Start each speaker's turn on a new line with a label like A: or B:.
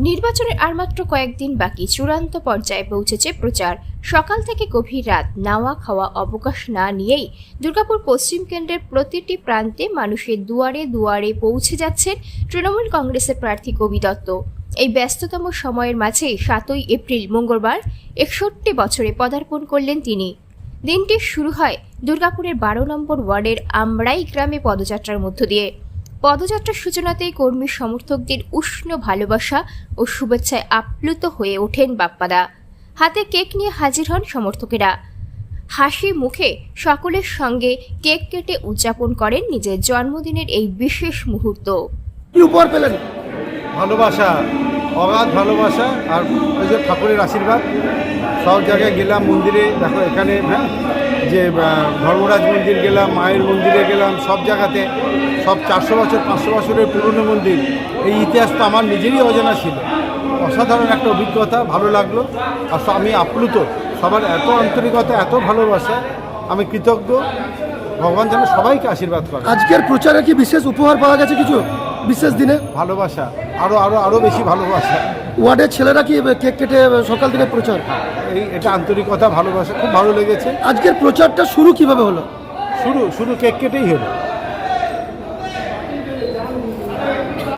A: নির্বাচনের আর মাত্র কয়েকদিন বাকি, চূড়ান্ত পর্যায়ে পৌঁছেছে প্রচার। সকাল থেকে গভীর রাত, নাওয়া খাওয়া অবকাশ না নিয়েই দুর্গাপুর পশ্চিম কেন্দ্রের প্রতিটি প্রান্তে মানুষের দুয়ারে দুয়ারে পৌঁছে যাচ্ছেন তৃণমূল কংগ্রেসের প্রার্থী কবি দত্ত। এই ব্যস্ততম সময়ের মাঝে 7ই এপ্রিল মঙ্গলবার 61 বছরে পদার্পণ করলেন তিনি। দিনটি শুরু হয় দুর্গাপুরের 12 নম্বর ওয়ার্ডের আমরাই গ্রামে পদযাত্রার মধ্য দিয়ে। পদযাত্রার সূচনাতেই কর্মী সমর্থকদের উষ্ণ ভালোবাসা ও শুভেচ্ছায় আপ্লুত হয়ে ওঠেন বাপ্পাদা। হাতে কেক নিয়ে হাজির হন সমর্থকেরা। হাসি মুখে সকলের সঙ্গে কেক কেটে উদযাপন করেন নিজের জন্মদিনের এই বিশেষ মুহূর্ত।
B: কি উপহার পেলেন?
C: ভালোবাসা, অগাধ ভালোবাসা, আর ওই যে ঠাকুরের আশীর্বাদ। সব জায়গায় গেলাম, মন্দিরে দেখো এখানে যে ধর্মরাজ মন্দির গেলাম, মায়ের মন্দিরে গেলাম, সব জায়গাতে সব 400 বছর 500 বছরের পুরনো মন্দির। এই ইতিহাস তো আমার নিজেরই অজানা ছিল। অসাধারণ একটা অভিজ্ঞতা, ভালো লাগলো। আর আমি আপ্লুত, সবার এত আন্তরিকতা, এত ভালোবাসা, আমি কৃতজ্ঞ। ভগবান যেন সবাইকে আশীর্বাদ করে।
B: আজকের প্রচারে কি বিশেষ উপহার পাওয়া গেছে কিছু বিশেষ দিনে?
C: ভালোবাসা, আরও বেশি ভালোবাসা।
B: ওয়ার্ডের ছেলেরা কি কেক কেটে সকাল থেকে প্রচার?
C: এটা আন্তরিকতা, ভালোবাসা, খুব ভালো লেগেছে।
B: আজকের প্রচারটা শুরু কিভাবে হলো?
C: শুরু কেক কেটেই হলো।